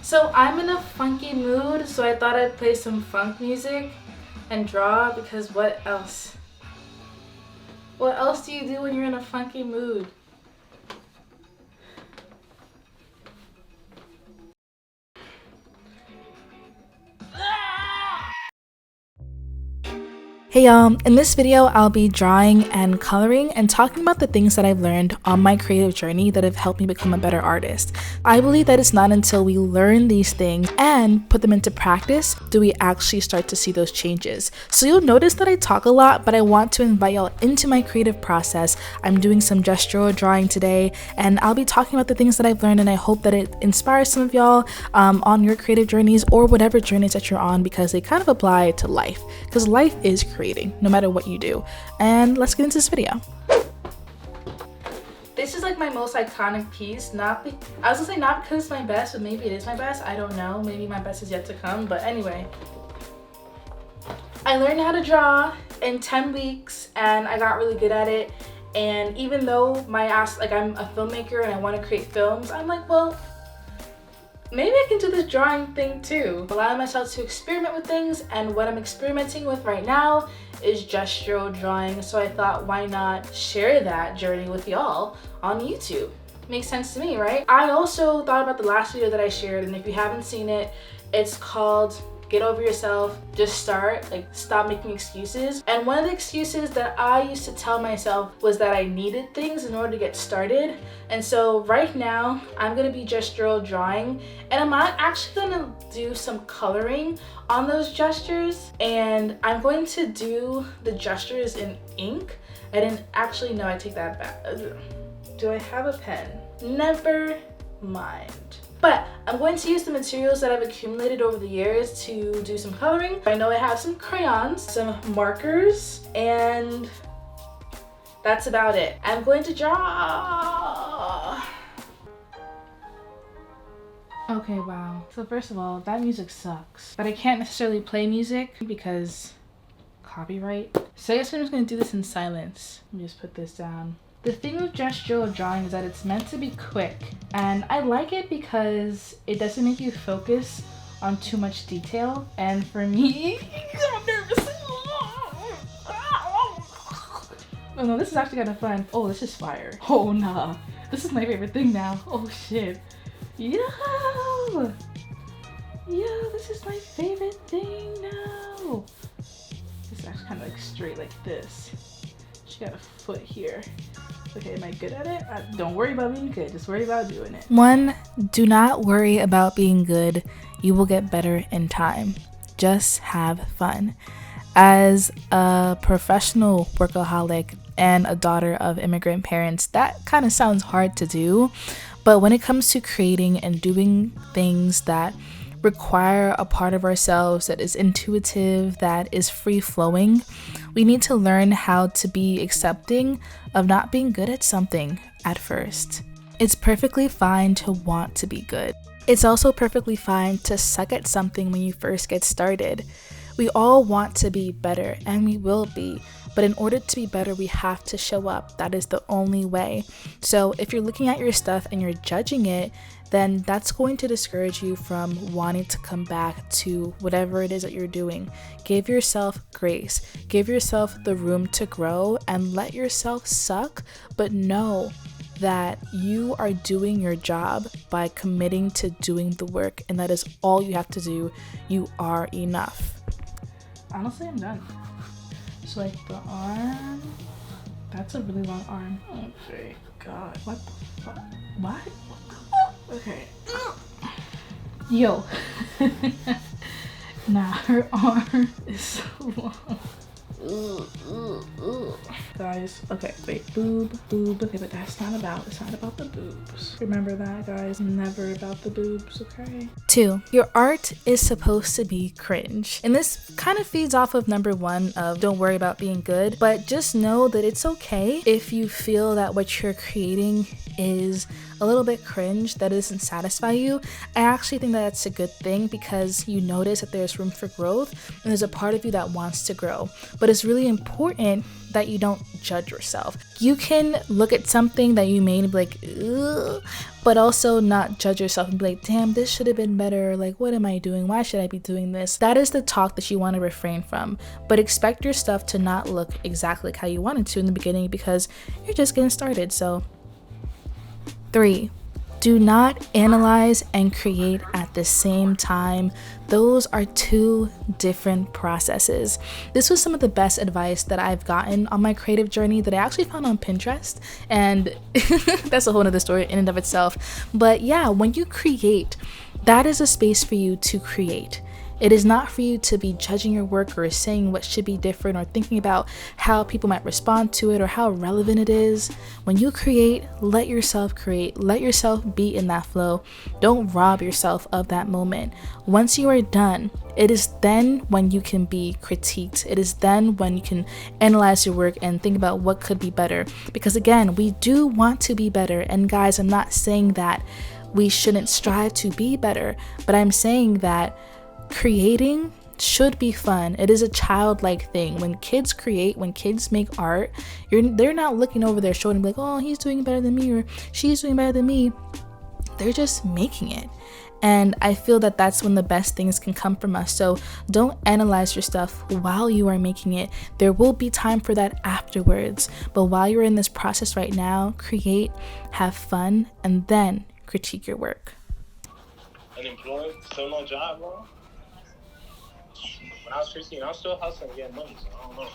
So I'm in a funky mood, so I thought I'd play some funk music and draw, because what else? What else do you do when you're in a funky mood? Hey y'all, in this video I'll be drawing and coloring and talking about the things that I've learned on my creative journey that have helped me become a better artist. I believe that it's not until we learn these things and put them into practice do we actually start to see those changes. So you'll notice that I talk a lot, but I want to invite y'all into my creative process. I'm doing some gestural drawing today, and I'll be talking about the things that I've learned, and I hope that it inspires some of y'all on your creative journeys or whatever journeys that you're on, because they kind of apply to life, because life is creative no matter what you do. And let's get into this video. This is like my most iconic piece. I was gonna say not because it's my best, but maybe it is my best. I don't know. Maybe my best is yet to come. But anyway, I learned how to draw in 10 weeks and I got really good at it. And even though I'm a filmmaker and I want to create films, I'm like, well, maybe I can do this drawing thing too. Allowing myself to experiment with things, and what I'm experimenting with right now is gestural drawing. So I thought, why not share that journey with y'all on YouTube? Makes sense to me, right? I also thought about the last video that I shared, and if you haven't seen it, it's called Get Over Yourself, Just Start, like stop making excuses. And one of the excuses that I used to tell myself was that I needed things in order to get started. And so right now I'm gonna be gestural drawing, and I'm actually gonna do some coloring on those gestures, and I'm going to do the gestures in ink. I didn't actually know, I take that back. Do I have a pen? Never mind. But I'm going to use the materials that I've accumulated over the years to do some coloring. I know I have some crayons, some markers, and that's about it. I'm going to draw. Okay, wow. So first of all, that music sucks. But I can't necessarily play music because copyright. So I guess I'm just gonna do this in silence. Let me just put this down. The thing with gestural drawing is that it's meant to be quick, and I like it because it doesn't make you focus on too much detail. And for me, I'm nervous. Oh no, this is actually kind of fun. Oh, this is fire. Oh nah, this is my favorite thing now. Oh shit. Yo, this is my favorite thing now. This is actually kind of like straight like this. She got a foot here. Okay, am I good at it? Don't worry about being good, just worry about doing it. 1. Do not worry about being good. You will get better in time. Just have fun. As a professional workaholic and a daughter of immigrant parents, that kind of sounds hard to do. But when it comes to creating and doing things that require a part of ourselves that is intuitive, that is free-flowing, we need to learn how to be accepting of not being good at something at first. It's perfectly fine to want to be good. It's also perfectly fine to suck at something when you first get started. We all want to be better, and we will be, but in order to be better, we have to show up. That is the only way. So if you're looking at your stuff and you're judging it, then that's going to discourage you from wanting to come back to whatever it is that you're doing. Give yourself grace. Give yourself the room to grow and let yourself suck, but know that you are doing your job by committing to doing the work, and that is all you have to do. You are enough. Honestly, I'm done. So like the arm, that's a really long arm. Okay, God, what the fuck? What? Okay. Yo. Nah, her arm is so long. Guys, okay, wait, boob, okay, but it's not about the boobs. Remember that, guys, never about the boobs, okay? 2. Your art is supposed to be cringe. And this kind of feeds off of number 1 of don't worry about being good, but just know that it's okay if you feel that what you're creating is a little bit cringe, that doesn't satisfy you. I actually think that that's a good thing, because you notice that there's room for growth and there's a part of you that wants to grow. But it's really important that you don't judge yourself. You can look at something that you made and be like, ugh, but also not judge yourself and be like, damn, this should have been better. Like, what am I doing? Why should I be doing this? That is the talk that you want to refrain from. But expect your stuff to not look exactly like how you wanted to in the beginning because you're just getting started. So 3, do not analyze and create at the same time. Those are 2 different processes. This was some of the best advice that I've gotten on my creative journey that I actually found on Pinterest, and that's a whole nother story in and of itself. But yeah, when you create, that is a space for you to create. It is not for you to be judging your work or saying what should be different or thinking about how people might respond to it or how relevant it is. When you create, let yourself create. Let yourself be in that flow. Don't rob yourself of that moment. Once you are done, it is then when you can be critiqued. It is then when you can analyze your work and think about what could be better. Because again, we do want to be better. And guys, I'm not saying that we shouldn't strive to be better, but I'm saying that creating should be fun. It is a childlike thing. When kids create, when kids make art, they're not looking over their shoulder and be like, oh, he's doing better than me or she's doing better than me. They're just making it. And I feel that that's when the best things can come from us. So don't analyze your stuff while you are making it. There will be time for that afterwards. But while you're in this process right now, create, have fun, and then critique your work. Unemployed, still no job, bro. When I was 15, I was still hustling to get money, so I don't know.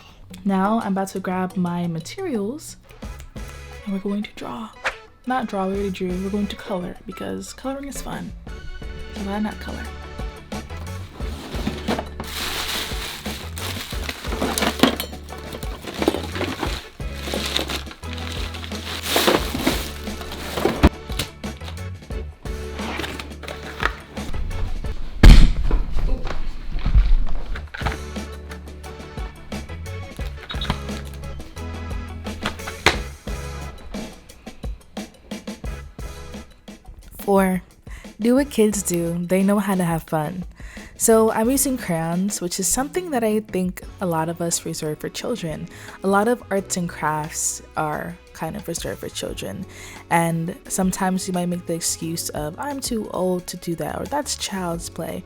Now I'm about to grab my materials and we're going to draw. Not draw, we already drew. We're going to color because coloring is fun. So why not color? Or do what kids do. They know how to have fun. So I'm using crayons, which is something that I think a lot of us reserve for children. A lot of arts and crafts are kind of reserved for children. And sometimes you might make the excuse of, I'm too old to do that, or that's child's play.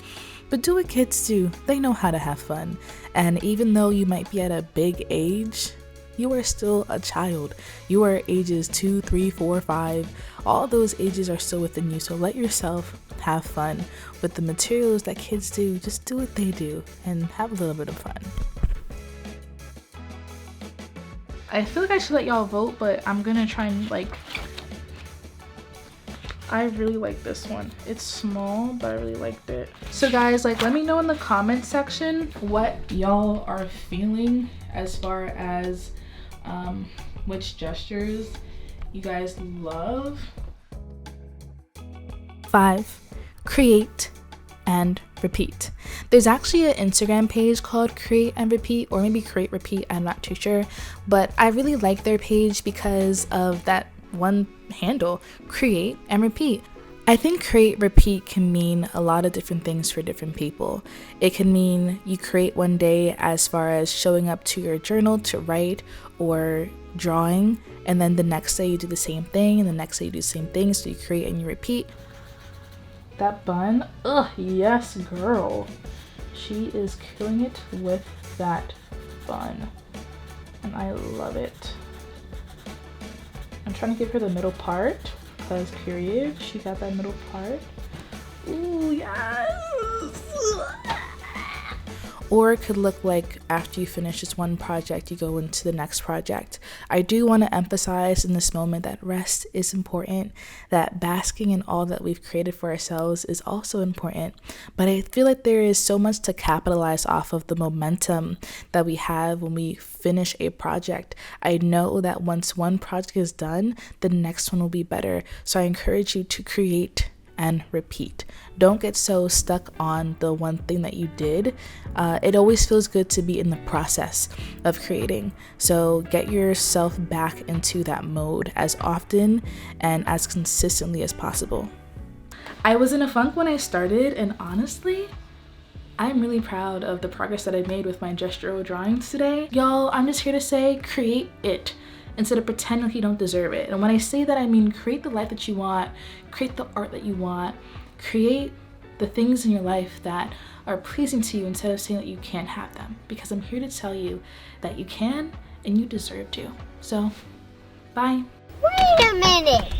But do what kids do. They know how to have fun. And even though you might be at a big age, you are still a child. You are ages 2, 3, 4, 5. All those ages are still within you. So let yourself have fun with the materials that kids do. Just do what they do and have a little bit of fun. I feel like I should let y'all vote, but I'm gonna try and I really like this one. It's small, but I really liked it. So guys, let me know in the comment section what y'all are feeling as far as which gestures you guys love. 5, create and repeat. There's actually an Instagram page called Create and Repeat, or maybe Create Repeat, I'm not too sure, but I really like their page because of that one handle, Create and Repeat. I think create, repeat can mean a lot of different things for different people. It can mean you create one day as far as showing up to your journal to write or drawing, and then the next day you do the same thing, and the next day you do the same thing, so you create and you repeat. That bun, ugh, yes girl. She is killing it with that bun, and I love it. I'm trying to give her the middle part, because period, she got that middle part. Ooh, yes! Or it could look like after you finish this one project, you go into the next project. I do want to emphasize in this moment that rest is important, that basking in all that we've created for ourselves is also important. But I feel like there is so much to capitalize off of the momentum that we have when we finish a project. I know that once one project is done, the next one will be better. So I encourage you to create and repeat. Don't get so stuck on the one thing that you did. It always feels good to be in the process of creating. So get yourself back into that mode as often and as consistently as possible. I was in a funk when I started, and honestly, I'm really proud of the progress that I made with my gestural drawings today. Y'all, I'm just here to say, create it instead of pretend like you don't deserve it. And when I say that, I mean create the life that you want, create the art that you want, create the things in your life that are pleasing to you instead of saying that you can't have them. Because I'm here to tell you that you can and you deserve to. So, bye. Wait a minute!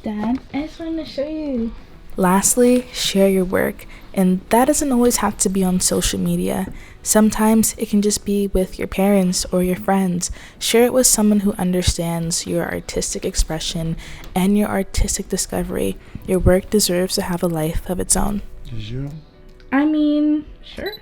Dad, I just wanted to show you. Lastly, share your work, and that doesn't always have to be on social media. Sometimes it can just be with your parents or your friends. Share it with someone who understands your artistic expression and your artistic discovery. Your work deserves to have a life of its own. I mean, sure.